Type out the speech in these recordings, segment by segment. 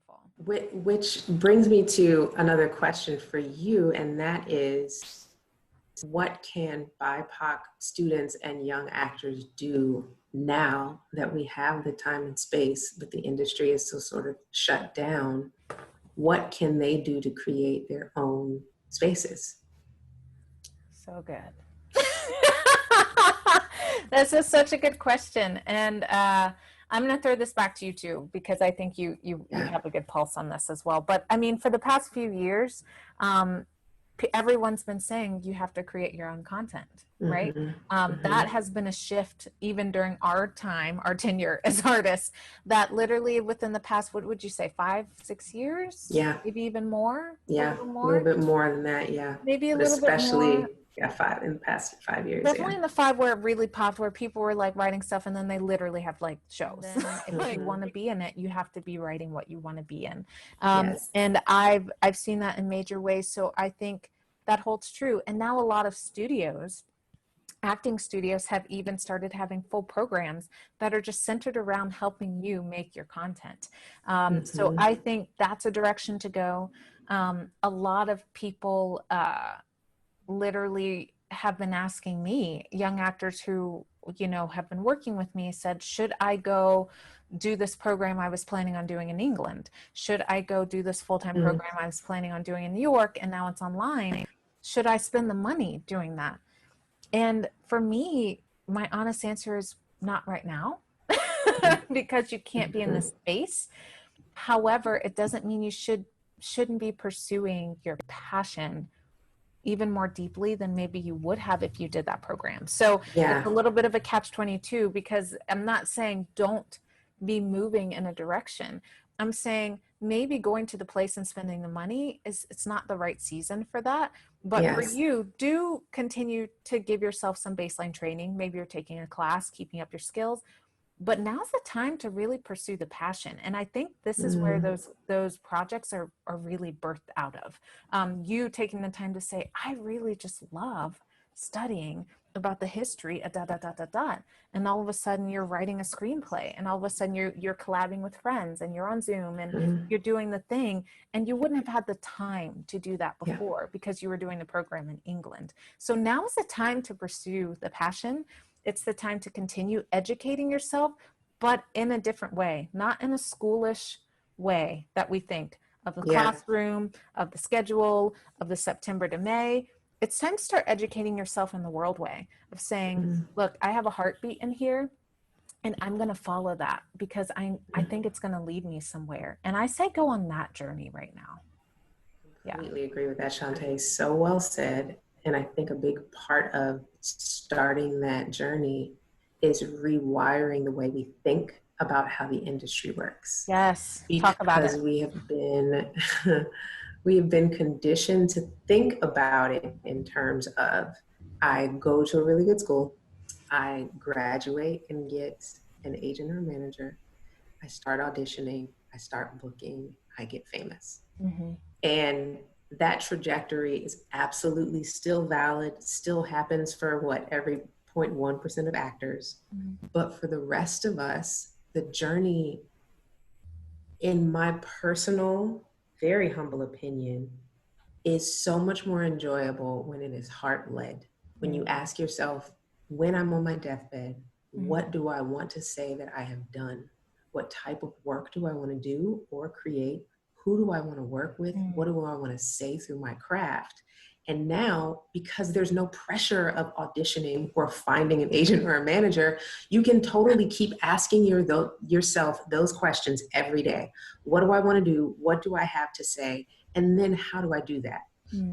beautiful. Which brings me to another question for you, and that is, what can BIPOC students and young actors do now that we have the time and space, but the industry is still sort of shut down? What can they do to create their own spaces? So good. This is such a good question. And I'm going to throw this back to you too, because I think you have a good pulse on this as well. But I mean, for the past few years, everyone's been saying you have to create your own content, right? That has been a shift even during our time, our tenure as artists, that literally within the past, what would you say, 5-6 years? Yeah. Maybe even more? Yeah, a little bit more than that, yeah. Maybe a But little bit more. yeah, in the past 5 years, Definitely in the 5 where it really popped, where people were like writing stuff and then they literally have like shows. If you want to be in it, you have to be writing what you want to be in. Yes. And I've seen that in major ways. So I think that holds true. And now a lot of acting studios have even started having full programs that are just centered around helping you make your content. So I think that's a direction to go. A lot of people literally have been asking me, young actors who, have been working with me, said, should I go do this program I was planning on doing in England? Should I go do this full-time program I was planning on doing in New York and now it's online? Should I spend the money doing that? And for me, my honest answer is not right now, because you can't be in this space. However, it doesn't mean you shouldn't be pursuing your passion even more deeply than maybe you would have if you did that program. So it's a little bit of a catch-22, because I'm not saying don't be moving in a direction. I'm saying maybe going to the place and spending the money it's not the right season for that. But for you, do continue to give yourself some baseline training. Maybe you're taking a class, keeping up your skills. But now's the time to really pursue the passion. And I think this is where those projects are really birthed out of. You taking the time to say, I really just love studying about the history of ... And all of a sudden you're writing a screenplay, and all of a sudden you're collabing with friends, and you're on Zoom, and you're doing the thing. And you wouldn't have had the time to do that before because you were doing the program in England. So now is the time to pursue the passion. It's the time to continue educating yourself, but in a different way, not in a schoolish way that we think of the classroom, of the schedule, of the September to May. It's time to start educating yourself in the world way of saying, look, I have a heartbeat in here, and I'm going to follow that because I think it's going to lead me somewhere. And I say go on that journey right now. Completely agree with that, Shantae. So well said. And I think a big part of starting that journey is rewiring the way we think about how the industry works. Yes, talk about it. Because we have been conditioned to think about it in terms of, I go to a really good school, I graduate and get an agent or a manager, I start auditioning, I start booking, I get famous. And that trajectory is absolutely still valid, still happens for every 0.1% of actors. But for the rest of us, the journey, in my personal, very humble opinion, is so much more enjoyable when it is heart-led. When you ask yourself, when I'm on my deathbed, what do I want to say that I have done? What type of work do I want to do or create? Who do I want to work with? What do I want to say through my craft? And now, because there's no pressure of auditioning or finding an agent or a manager, you can totally keep asking yourself those questions every day. What do I want to do? What do I have to say? And then how do I do that?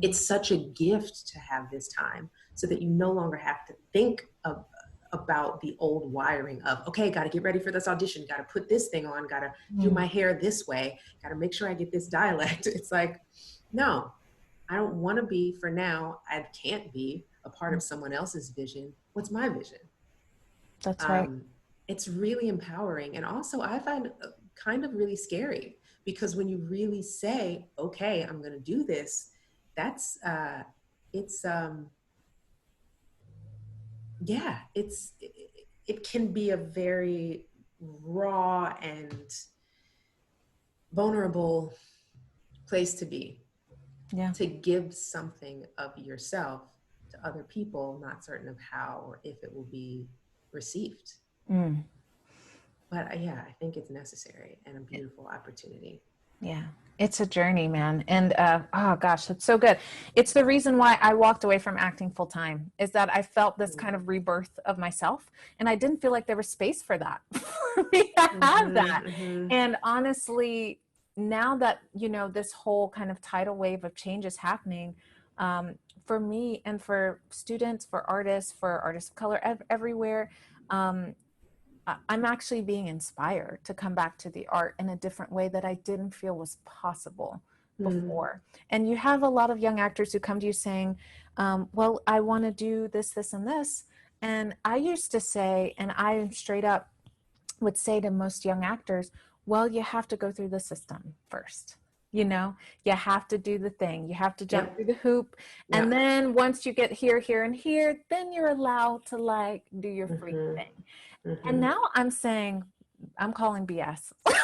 It's such a gift to have this time so that you no longer have to think about the old wiring of, okay, got to get ready for this audition, got to put this thing on, got to do my hair this way, got to make sure I get this dialect. It's like, no, I don't want to be, for now, I can't be a part of someone else's vision. What's my vision? That's right. It's really empowering. And also I find kind of really scary, because when you really say, okay, I'm going to do this, that's, it can be a very raw and vulnerable place to be. Yeah. To give something of yourself to other people, not certain of how or if it will be received. Mm. But yeah, I think it's necessary and a beautiful opportunity. Yeah, it's a journey, man. And oh gosh, that's so good. It's the reason why I walked away from acting full time, is that I felt this kind of rebirth of myself. And I didn't feel like there was space for that, for me to have that. And honestly, now that, you know, this whole kind of tidal wave of change is happening, for me and for students, for artists of color everywhere, I'm actually being inspired to come back to the art in a different way that I didn't feel was possible before. And you have a lot of young actors who come to you saying, well, I want to do this, this, and this. And I used to say, and I straight up would say to most young actors, well, you have to go through the system first. You know, you have to do the thing. You have to jump through the hoop. And then once you get here, here, and here, then you're allowed to like do your free thing. And now I'm saying, I'm calling BS on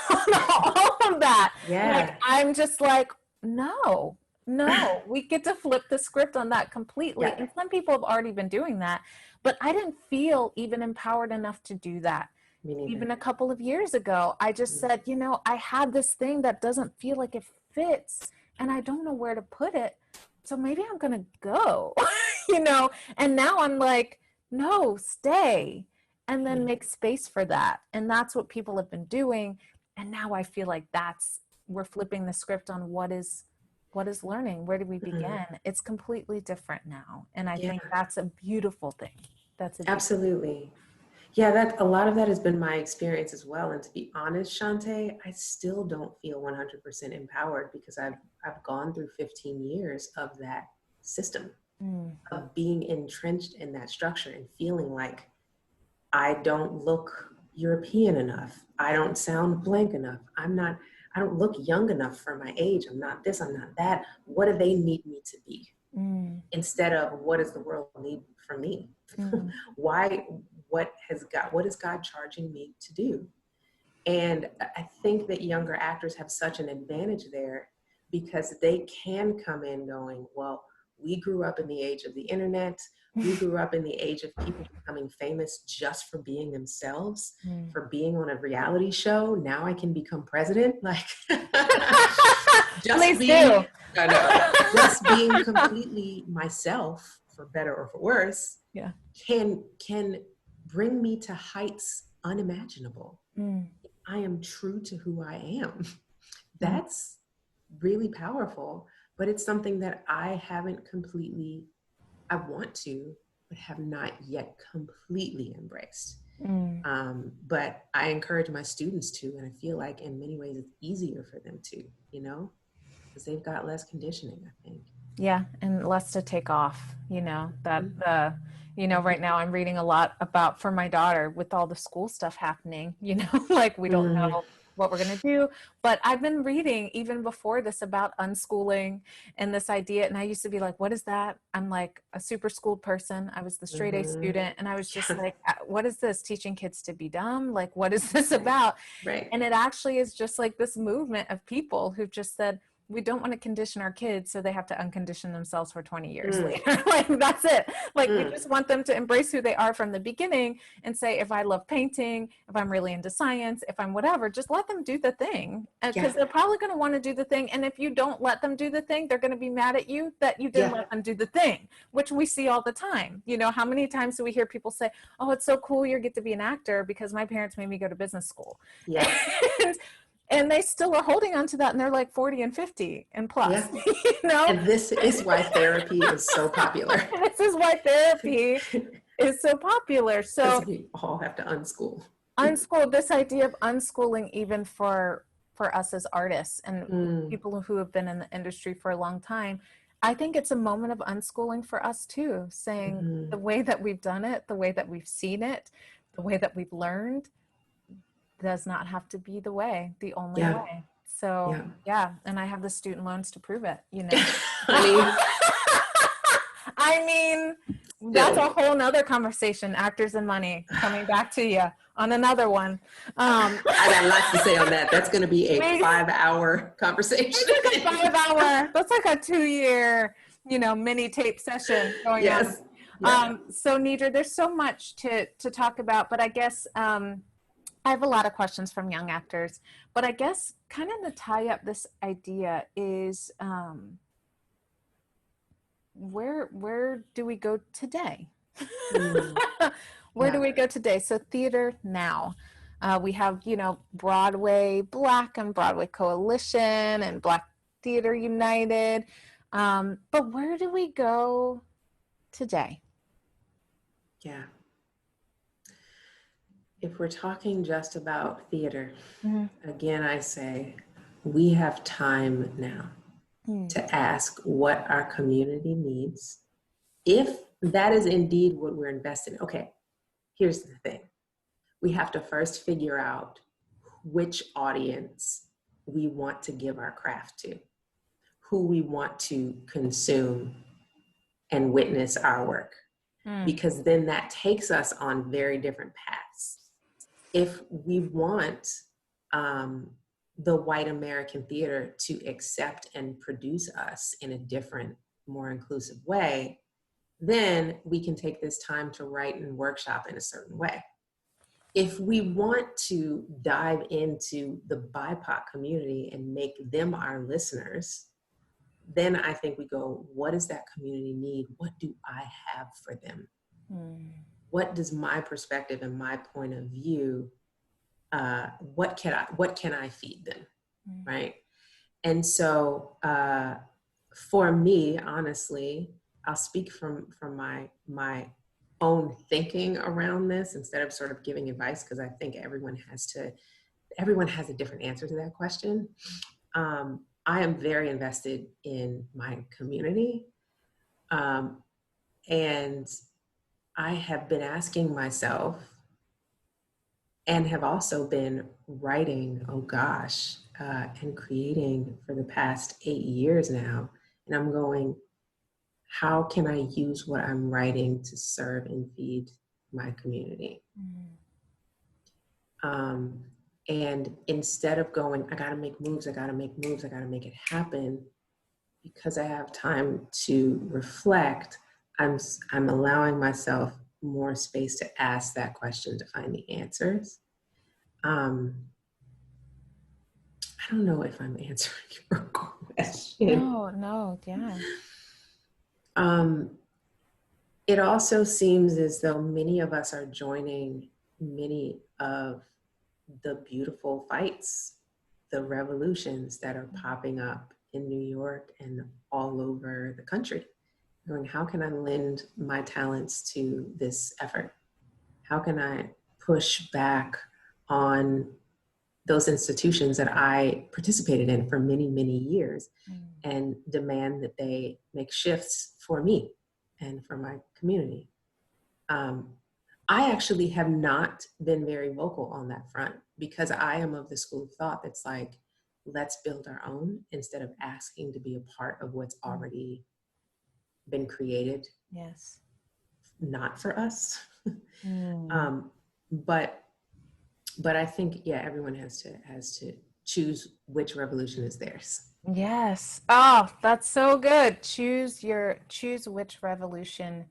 all of that. Like, I'm just like, no, we get to flip the script on that completely. And some people have already been doing that, but I didn't feel even empowered enough to do that. Even a couple of years ago, I just said, you know, I had this thing that doesn't feel like it fits and I don't know where to put it. So maybe I'm going to go, you know, and now I'm like, no, stay. And then make space for that. And that's what people have been doing. And now I feel like we're flipping the script on what is learning. Where do we begin? It's completely different now. And I think that's a beautiful thing. Absolutely. Yeah, that a lot of that has been my experience as well. And to be honest, Shantae, I still don't feel 100% empowered because I've gone through 15 years of that system, of being entrenched in that structure and feeling like I don't look European enough. I don't sound blank enough. I don't look young enough for my age. I'm not this, I'm not that. What do they need me to be? Instead of what does the world need from me? What is God charging me to do? And I think that younger actors have such an advantage there because they can come in going, well, we grew up in the age of the internet. We grew up in the age of people becoming famous just for being themselves, for being on a reality show. Now I can become president. Like, just being completely myself, for better or for worse, can bring me to heights unimaginable. I am true to who I am. That's really powerful, but it's something that I want to, but have not yet completely embraced. But I encourage my students to, and I feel like in many ways it's easier for them to, you know, because they've got less conditioning, I think. Yeah, and less to take off, you know, you know, right now I'm reading a lot about, for my daughter, with all the school stuff happening, you know, like we don't know what we're going to do. But I've been reading even before this about unschooling and this idea. And I used to be like, what is that? I'm like a super schooled person. I was the straight A student. And I was just like, what is this? Teaching kids to be dumb? Like, what is this about? And it actually is just like this movement of people who've just said, we don't want to condition our kids so they have to uncondition themselves for 20 years later. Like, that's it. Like, we just want them to embrace who they are from the beginning and say, if I love painting, if I'm really into science, if I'm whatever, just let them do the thing. Because they're probably going to want to do the thing. And if you don't let them do the thing, they're going to be mad at you that you didn't let them do the thing, which we see all the time. You know, how many times do we hear people say, oh, it's so cool you get to be an actor because my parents made me go to business school. And they still are holding on to that, and they're like 40 and 50 and plus, you know? And this is why therapy is so popular. This is why therapy is so popular. So we all have to unschool. This idea of unschooling, even for us as artists and people who have been in the industry for a long time, I think it's a moment of unschooling for us too, saying the way that we've done it, the way that we've seen it, the way that we've learned, does not have to be the only way. So and I have the student loans to prove it, you know. I mean, That's a whole nother conversation. Actors and money, coming back to you on another one. I got lots to say on that. That's going to be a 5-hour conversation. It's like a 5-hour. That's like a 2-year, mini tape session going on. Yeah. So Nidra, there's so much to talk about, but I guess I have a lot of questions from young actors, but I guess kind of to tie up this idea is where do we go today? Where do we go today? So theater now. We have, Broadway Black and Broadway Coalition and Black Theater United. But where do we go today? Yeah. If we're talking just about theater, again, I say we have time now to ask what our community needs. If that is indeed what we're invested in, okay, here's the thing. We have to first figure out which audience we want to give our craft to, who we want to consume and witness our work, because then that takes us on very different paths. If we want the white American theater to accept and produce us in a different, more inclusive way, then we can take this time to write and workshop in a certain way. If we want to dive into the BIPOC community and make them our listeners, then I think we go, what does that community need? What do I have for them? What does my perspective and my point of view, what can I feed them, right? And so for me, honestly, I'll speak from my own thinking around this instead of sort of giving advice, because I think everyone has a different answer to that question. I am very invested in my community. And I have been asking myself, and have also been writing, and creating for the past 8 years now. And I'm going, how can I use what I'm writing to serve and feed my community? And instead of going, I gotta make moves, I gotta make it happen, because I have time to reflect, I'm allowing myself more space to ask that question, to find the answers. I don't know if I'm answering your question. No, yeah. It also seems as though many of us are joining many of the beautiful fights, the revolutions that are popping up in New York and all over the country. Going, how can I lend my talents to this effort? How can I push back on those institutions that I participated in for many, many years and demand that they make shifts for me and for my community? I actually have not been very vocal on that front, because I am of the school of thought that's like, let's build our own instead of asking to be a part of what's already been created. Yes. Not for us. But I think, yeah, everyone has to choose which revolution is theirs. Yes. Oh, that's so good. Choose which revolution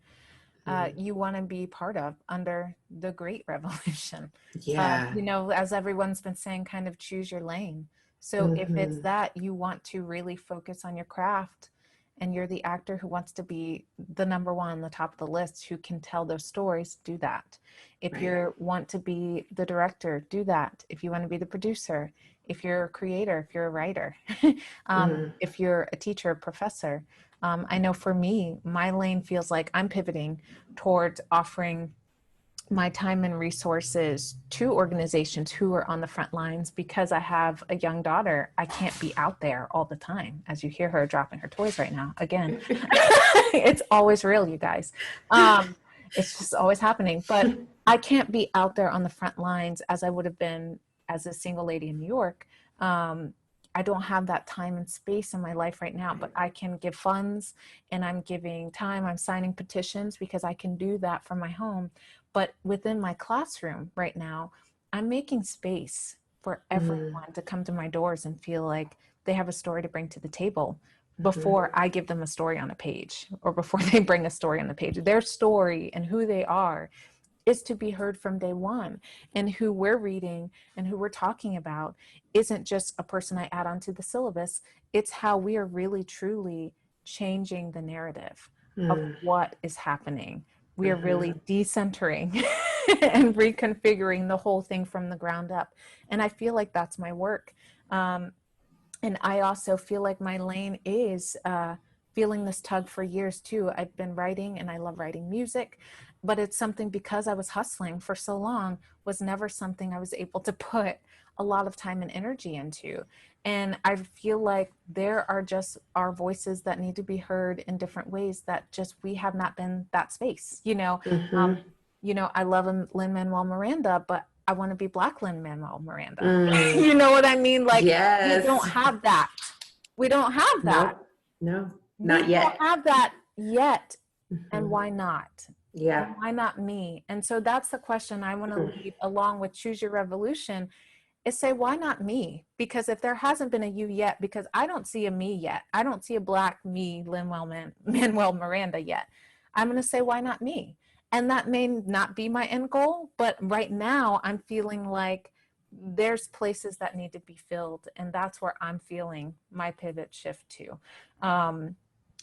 you want to be part of under the Great Revolution. Yeah. As everyone's been saying, kind of choose your lane. So if it's that you want to really focus on your craft, and you're the actor who wants to be the number one on the top of the list, who can tell those stories, do that. If you want to be the director, do that. If you want to be the producer, if you're a creator, if you're a writer, if you're a teacher, professor. I know for me, my lane feels like I'm pivoting towards offering my time and resources to organizations who are on the front lines, because I have a young daughter. I can't be out there all the time, as you hear her dropping her toys right now. Again, it's always real, you guys. It's just always happening. But I can't be out there on the front lines as I would have been as a single lady in New York. I don't have that time and space in my life right now, but I can give funds and I'm giving time. I'm signing petitions because I can do that from my home. But within my classroom right now, I'm making space for everyone to come to my doors and feel like they have a story to bring to the table before I give them a story on a page or before they bring a story on the page. Their story and who they are is to be heard from day one. And who we're reading and who we're talking about isn't just a person I add onto the syllabus. It's how we are really, truly changing the narrative of what is happening. We are really decentering and reconfiguring the whole thing from the ground up. And I feel like that's my work. And I also feel like my lane is feeling this tug for years too. I've been writing and I love writing music, but it's something because I was hustling for so long was never something I was able to put a lot of time and energy into. And I feel like there are just our voices that need to be heard in different ways that just we have not been that space, I love Lin-Manuel Miranda, but I want to be Black Lin-Manuel Miranda. You know what I mean? Like, we don't have that. We don't have that. No, not yet. We don't have that yet. And why not? Yeah. And why not me? And so that's the question I want to leave along with Choose Your Revolution is say, why not me? Because if there hasn't been a you yet, because I don't see a me yet. I don't see a Black me, Lin-Manuel Miranda yet. I'm going to say, why not me? And that may not be my end goal, but right now I'm feeling like there's places that need to be filled. And that's where I'm feeling my pivot shift to.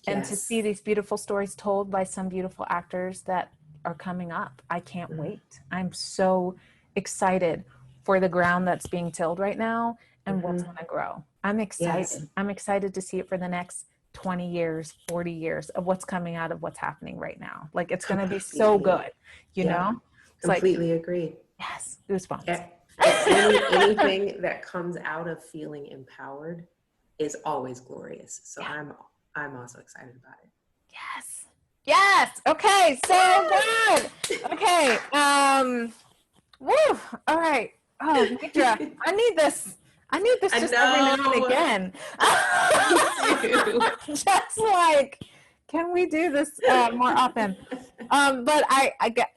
And to see these beautiful stories told by some beautiful actors that are coming up. I can't wait. I'm so excited for the ground that's being tilled right now and what's going to grow. I'm excited. Yes. I'm excited to see it for the next 20 years, 40 years of what's coming out of what's happening right now. Like it's going to be so good, you know? It's completely like, agreed. Yes, goosebumps. Anything that comes out of feeling empowered is always glorious. So I'm also excited about it. Yes. Yes. Okay. So good. Okay. Woo. All right. Oh, Nidra, I need this. I need this just every now and again. Just like, can we do this more often? But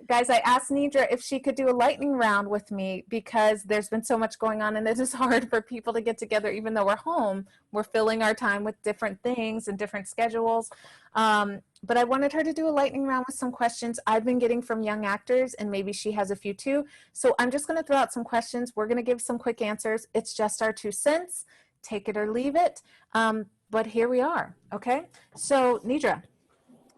guys, I asked Nidra if she could do a lightning round with me because there's been so much going on and it is hard for people to get together even though we're home. We're filling our time with different things and different schedules. But I wanted her to do a lightning round with some questions I've been getting from young actors, and maybe she has a few too. So I'm just going to throw out some questions. We're going to give some quick answers. It's just our 2 cents. Take it or leave it. But here we are. Okay. So Nidra,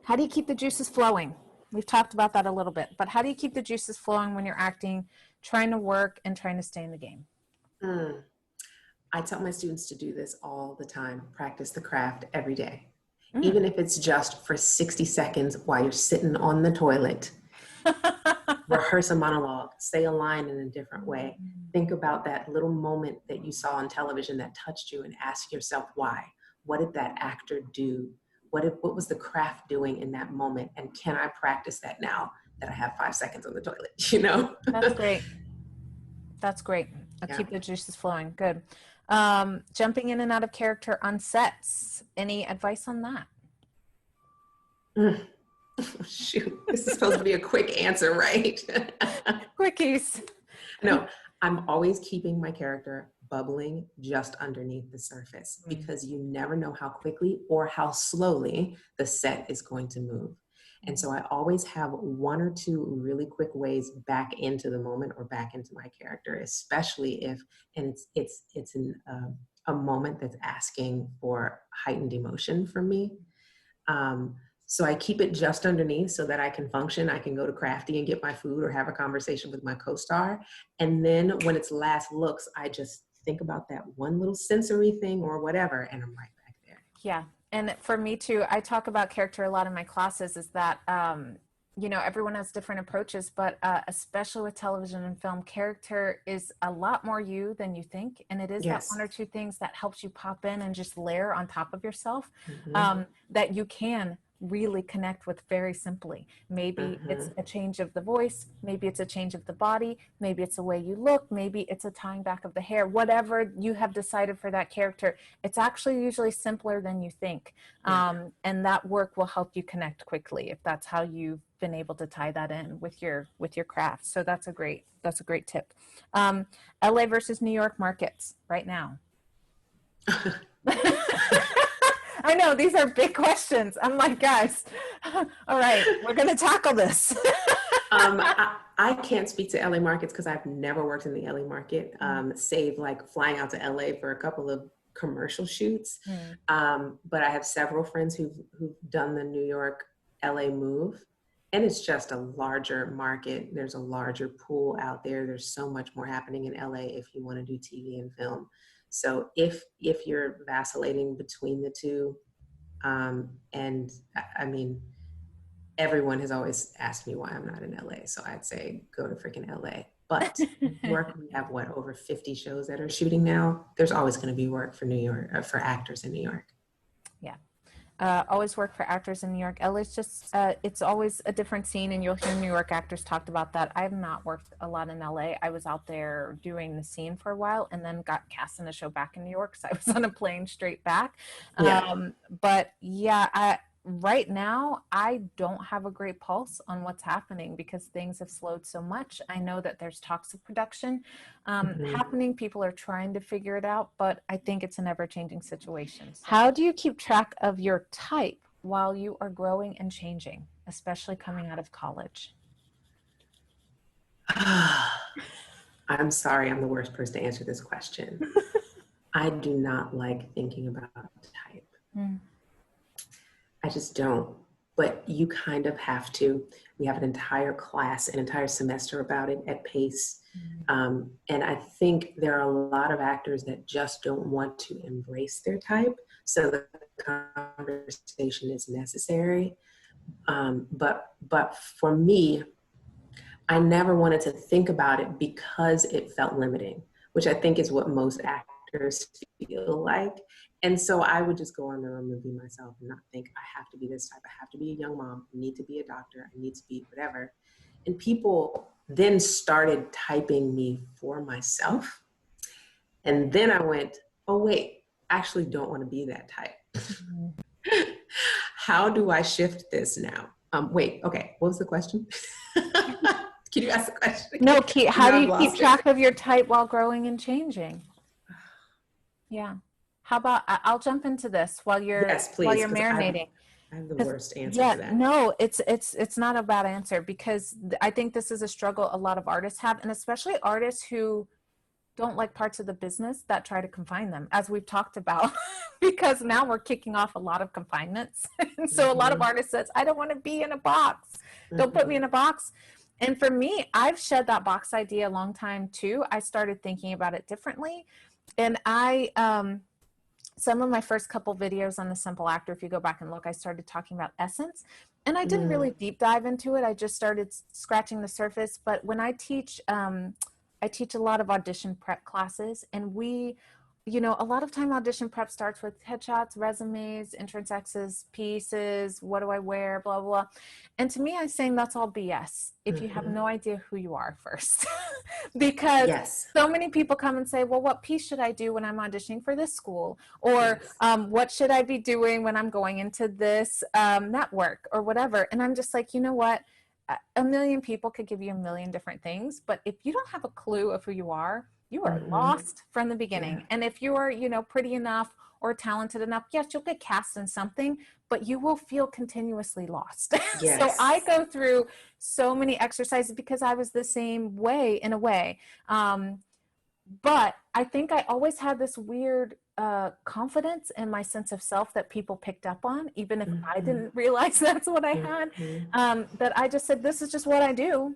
how do you keep the juices flowing? We've talked about that a little bit, but how do you keep the juices flowing when you're acting, trying to work and trying to stay in the game? I tell my students to do this all the time. Practice the craft every day. Even if it's just for 60 seconds while you're sitting on the toilet. Rehearse a monologue, say a line in a different way. Think about that little moment that you saw on television that touched you and ask yourself why. What did that actor do? What was the craft doing in that moment? And can I practice that now that I have 5 seconds on the toilet, you know? That's great. That's great. I'll keep the juices flowing. Good. Jumping in and out of character on sets. Any advice on that? Shoot, this is supposed to be a quick answer, right? Quickies. No, I'm always keeping my character bubbling just underneath the surface because you never know how quickly or how slowly the set is going to move. And so I always have 1 or 2 really quick ways back into the moment or back into my character, especially if, and it's a moment that's asking for heightened emotion from me. So I keep it just underneath so that I can function. I can go to Crafty and get my food or have a conversation with my co-star. And then when it's last looks, I just think about that one little sensory thing or whatever, and I'm right back there. Yeah. And for me too, I talk about character a lot in my classes is that, everyone has different approaches, but especially with television and film, character is a lot more you than you think. And it is that 1 or 2 things that helps you pop in and just layer on top of yourself that you can really connect with very simply. Maybe it's a change of the voice, maybe it's a change of the body, maybe it's the way you look, maybe it's a tying back of the hair, whatever you have decided for that character. It's actually usually simpler than you think. And that work will help you connect quickly if that's how you've been able to tie that in with your craft. So that's a great tip. LA versus New York markets right now. I know these are big questions. I'm like, guys, all right, we're going to tackle this. I can't speak to LA markets because I've never worked in the LA market, save like flying out to LA for a couple of commercial shoots. But I have several friends who've done the New York LA move, and it's just a larger market. There's a larger pool out there. There's so much more happening in LA if you want to do TV and film. So if you're vacillating between the two, and I mean, everyone has always asked me why I'm not in LA. So I'd say go to freaking LA. But New York, we have over 50 shows that are shooting now. There's always going to be work for New York, for actors in New York. Yeah. Always work for actors in New York. LA's just, it's always a different scene, and you'll hear New York actors talked about that. I have not worked a lot in LA. I was out there doing the scene for a while and then got cast in a show back in New York. So I was on a plane straight back. But yeah, right now, I don't have a great pulse on what's happening because things have slowed so much. I know that there's talks of production happening. People are trying to figure it out, but I think it's an ever-changing situation. So how do you keep track of your type while you are growing and changing, especially coming out of college? I'm sorry, I'm the worst person to answer this question. I do not like thinking about type. I just don't, but you kind of have to. We have an entire class, an entire semester about it at Pace. And I think there are a lot of actors that just don't want to embrace their type. So the conversation is necessary. But for me, I never wanted to think about it because it felt limiting, which I think is what most actors feel like. And so I would just go on there and movie myself and not think I have to be this type. I have to be a young mom. I need to be a doctor. I need to be whatever. And people then started typing me for myself. And then I went, oh, wait, I actually don't want to be that type. How do I shift this now? Wait, okay, what was the question? Can you ask the question? No, how do you keep track of your type while growing and changing? Yeah. How about I'll jump into this while you're marinating. I have the worst answer for that. No, it's not a bad answer because I think this is a struggle a lot of artists have, and especially artists who don't like parts of the business that try to confine them, as we've talked about, because now we're kicking off a lot of confinements. And so a lot of artists says, I don't want to be in a box. Don't put me in a box. And for me, I've shed that box idea a long time too. I started thinking about it differently. And some of my first couple videos on The Simple Actor, if you go back and look, I started talking about essence, and I didn't really deep dive into it. I just started scratching the surface. But when I teach a lot of audition prep classes, and a lot of time audition prep starts with headshots, resumes, entrance exes, pieces, what do I wear, blah, blah. And to me, I'm saying that's all BS if you have no idea who you are first. Because so many people come and say, well, what piece should I do when I'm auditioning for this school? Or what should I be doing when I'm going into this network or whatever? And I'm just like, you know what? A million people could give you a million different things, but if you don't have a clue of who you are lost from the beginning. And if you are, pretty enough or talented enough, yes, you'll get cast in something, but you will feel continuously lost. So I go through so many exercises because I was the same way in a way. But I think I always had this weird confidence in my sense of self that people picked up on, even if I didn't realize that's what I had, that I just said, this is just what I do.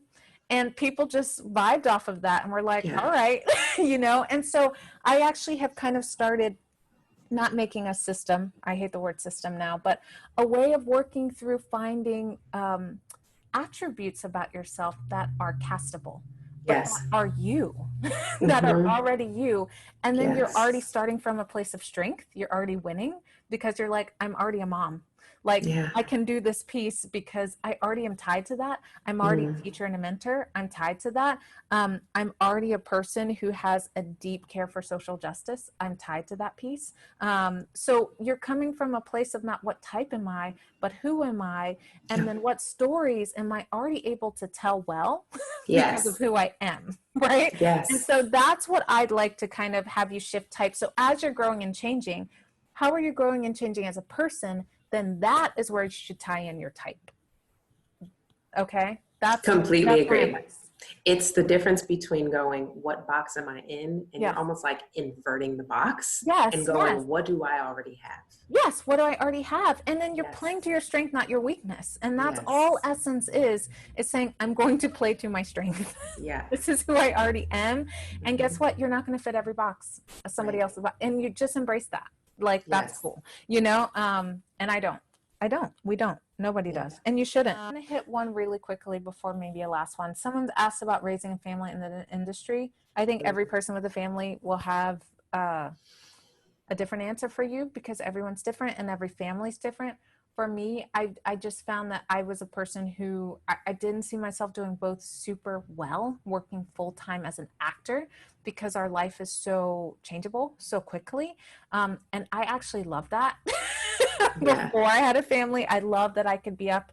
And people just vibed off of that and were like, all right, and so I actually have kind of started not making a system. I hate the word system now, but a way of working through finding attributes about yourself that are castable. But that are you, that are already you. And then you're already starting from a place of strength. You're already winning because you're like, I'm already a mom. Like, Yeah. I can do this piece because I already am tied to that. I'm already a teacher and a mentor. I'm tied to that. I'm already a person who has a deep care for social justice. I'm tied to that piece. So you're coming from a place of not what type am I, but who am I? And then what stories am I already able to tell well because of Yes. who I am, right? And Yes. so that's what I'd like to kind of have you shift type. So as you're growing and changing, how are you growing and changing as a person? Then that is where you should tie in your type. Okay? That's Completely my agree. advice. It's the difference between going, what box am I in? And you're Yes. almost like inverting the box and Yes, going, yes. what do I already have? Yes, what do I already have? And then you're Yes. playing to your strength, not your weakness. And that's all Yes. essence is saying, I'm going to play to my strength. Yeah. This is who I already am. And guess what? You're not going to fit every box of somebody Right. else's box. And you just embrace that. Like, that's Yes. cool. You know? And I don't. We don't. Nobody Yeah. does. And you shouldn't. I'm going to hit one really quickly before maybe a last one. Someone's asked about raising a family in the industry. I think every person with a family will have a different answer for you because everyone's different and every family's different. For me, I just found that I was a person who I didn't see myself doing both super well, working full time as an actor because our life is so changeable so quickly. And I actually love that. Yeah. Before I had a family, I love that I could be up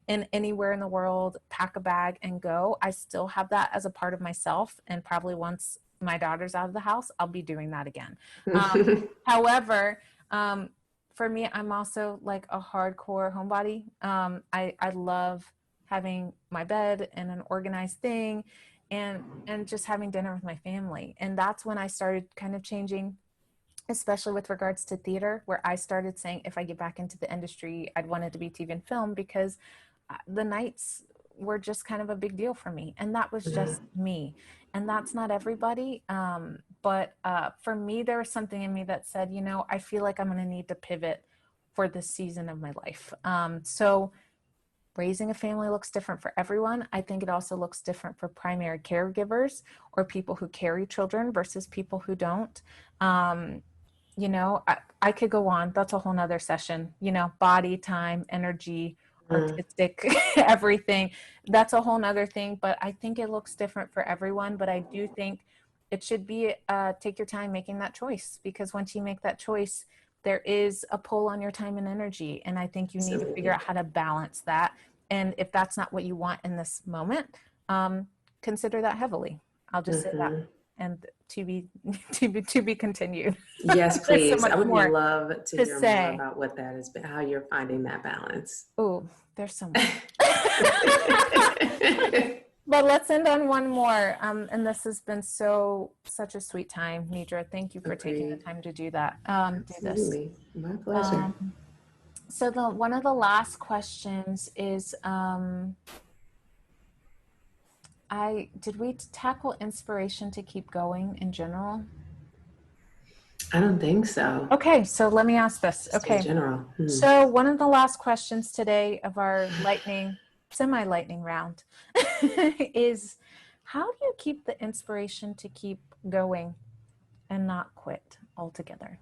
in anywhere in the world, pack a bag and go. I still have that as a part of myself. And probably once my daughter's out of the house, I'll be doing that again. However, for me, I'm also like a hardcore homebody. I love having my bed and an organized thing and just having dinner with my family. And that's when I started kind of changing, especially with regards to theater, where I started saying if I get back into the industry, I'd want it to be TV and film because the nights were just kind of a big deal for me. And that was just me. And that's not everybody. But for me, there was something in me that said, you know, I feel like I'm going to need to pivot for this season of my life. So raising a family looks different for everyone. I think it also looks different for primary caregivers or people who carry children versus people who don't. You know, I could go on. That's a whole nother session, you know, body, time, energy, artistic, everything. That's a whole nother thing. But I think it looks different for everyone. But I do think it should be take your time making that choice because once you make that choice, there is a pull on your time and energy. And I think you need to figure out how to balance that. And if that's not what you want in this moment, consider that heavily. I'll just say that. And to be continued. Yes, There's so please. I much would more love to hear say. more about what that has been, how you're finding that balance. Oh, there's so much. But let's end on one more. And this has been such a sweet time, Nidra. Thank you for taking the time to do that. Absolutely. Do this. My pleasure. So one of the last questions is, did we tackle inspiration to keep going in general? I don't think so. Okay, so let me ask this. Just okay. in general. So one of the last questions today of our semi-lightning round is, how do you keep the inspiration to keep going and not quit altogether?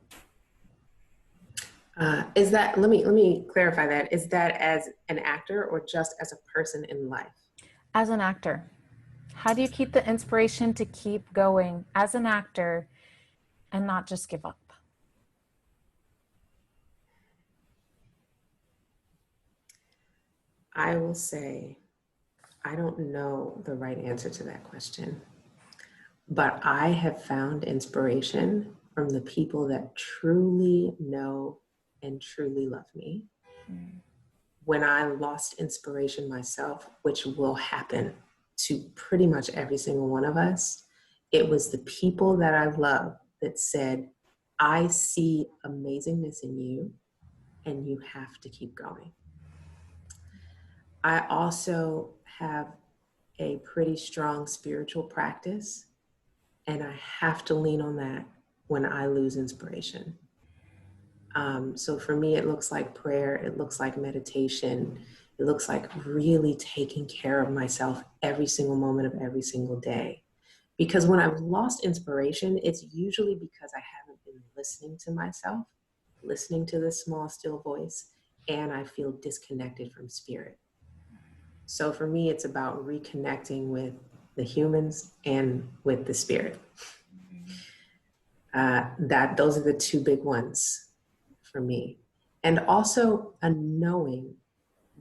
Is that, let me clarify that. Is that as an actor or just as a person in life? As an actor, how do you keep the inspiration to keep going as an actor and not just give up? I will say, I don't know the right answer to that question, but I have found inspiration from the people that truly know and truly love me. When I lost inspiration myself, which will happen to pretty much every single one of us, it was the people that I love that said, I see amazingness in you and you have to keep going. I also have a pretty strong spiritual practice, and I have to lean on that when I lose inspiration. So for me, it looks like prayer, it looks like meditation, it looks like really taking care of myself every single moment of every single day. Because when I've lost inspiration, it's usually because I haven't been listening to myself, listening to this small, still voice, and I feel disconnected from spirit. So for me, it's about reconnecting with the humans and with the spirit. Those are the two big ones for me. And also a knowing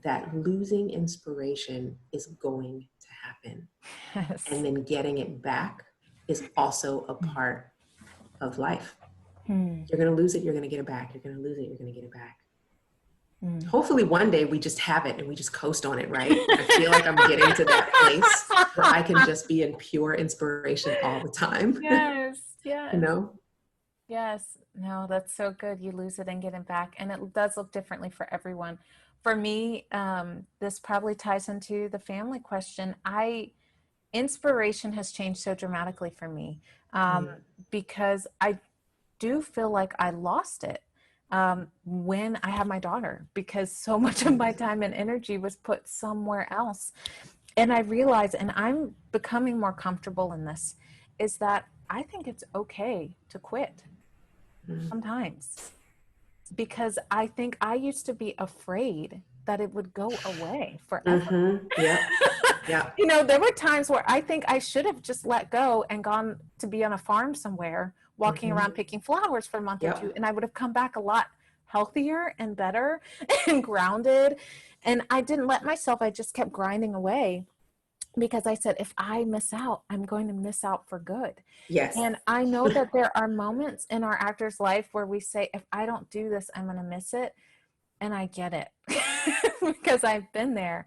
that losing inspiration is going to happen. Yes. And then getting it back is also a part of life. You're going to lose it, you're going to get it back. You're going to lose it, you're going to get it back. Hopefully one day we just have it and we just coast on it, right? I feel like I'm getting to that place where I can just be in pure inspiration all the time. Yes, yes. You know? Yes. No, that's so good. You lose it and get it back. And it does look differently for everyone. For me, this probably ties into the family question. Inspiration has changed so dramatically for me because I do feel like I lost it when I had my daughter, because so much of my time and energy was put somewhere else. And I realize, and I'm becoming more comfortable in this, is that I think it's okay to quit sometimes, because I think I used to be afraid that it would go away forever. Yeah. You know, there were times where I think I should have just let go and gone to be on a farm somewhere, walking around picking flowers for a month or two, and I would have come back a lot healthier and better and grounded. And I didn't let myself, I just kept grinding away, because I said, if I miss out, I'm going to miss out for good. Yes. And I know that there are moments in our actor's life where we say, if I don't do this, I'm going to miss it. And I get it because I've been there.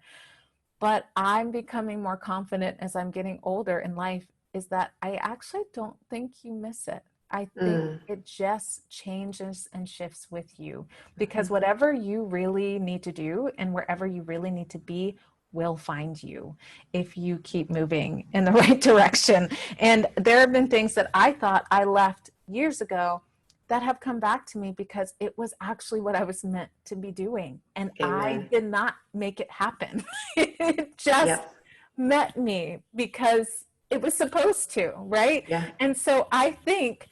But I'm becoming more confident as I'm getting older in life, is that I actually don't think you miss it. I think it just changes and shifts with you, because whatever you really need to do and wherever you really need to be will find you if you keep moving in the right direction. And there have been things that I thought I left years ago that have come back to me because it was actually what I was meant to be doing. And I did not make it happen. It just met me because it was supposed to, right? Yeah. And so I think,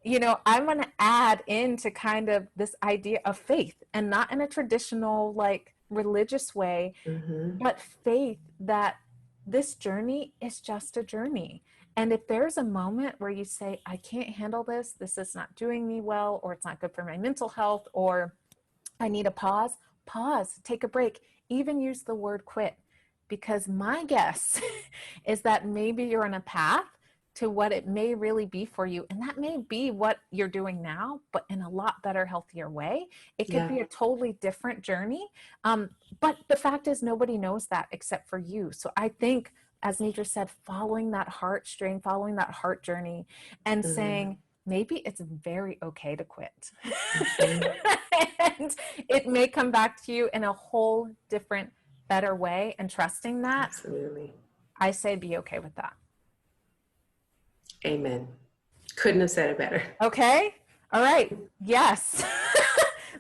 you know, I'm going to add into kind of this idea of faith, and not in a traditional, like, religious way, but faith that this journey is just a journey. And if there's a moment where you say, I can't handle this, this is not doing me well, or it's not good for my mental health, or I need a pause, take a break, even use the word quit. Because my guess is that maybe you're on a path to what it may really be for you. And that may be what you're doing now, but in a lot better, healthier way. It could be a totally different journey. But the fact is, nobody knows that except for you. So I think, as Nidra said, following that heartstring, following that heart journey, and saying, maybe it's very okay to quit. And it may come back to you in a whole different, better way, and trusting that. Absolutely. I say be okay with that. Amen. Couldn't have said it better. Okay. All right. Yes.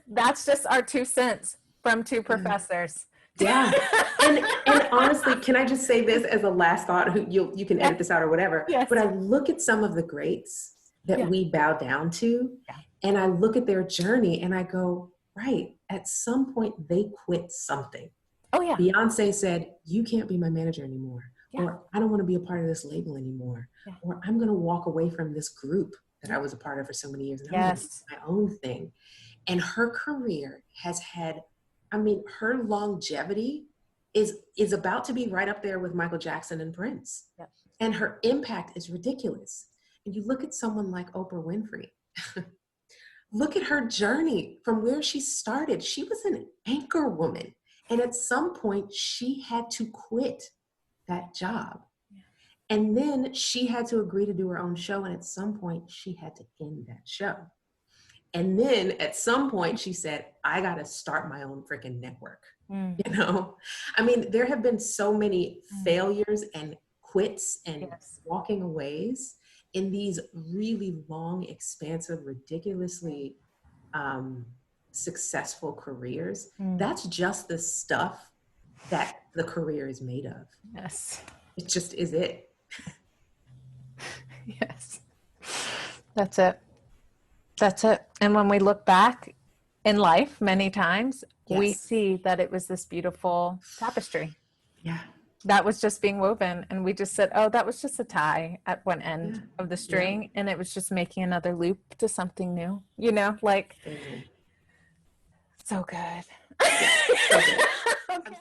That's just our 2 cents from 2 professors. Yeah. And honestly, can I just say this as a last thought? You can edit this out or whatever. Yes. But I look at some of the greats that we bow down to, and I look at their journey and I go, right, at some point they quit something. Oh yeah. Beyonce said, you can't be my manager anymore. Or I don't want to be a part of this label anymore. Or I'm going to walk away from this group that I was a part of for so many years. And I'm going to do my own thing. And her career has had, I mean, her longevity is about to be right up there with Michael Jackson and Prince. And her impact is ridiculous. And you look at someone like Oprah Winfrey. Look at her journey from where she started. She was an anchor woman. And at some point, she had to quit that job. And then she had to agree to do her own show. And at some point, she had to end that show. And then at some point, she said, I got to start my own freaking network. You know, I mean, there have been so many failures and quits and walking aways in these really long, expansive, ridiculously successful careers. That's just the stuff that the career is made of. Yes. It just is it. Yes. That's it. And when we look back in life, many times we Yes. see that it was this beautiful tapestry Yeah. that was just being woven, and we just said, oh, that was just a tie at one end Yeah. of the Yeah. string, and it was just making another loop to something new, you know, like Amen. so good. Yeah. So good. Okay.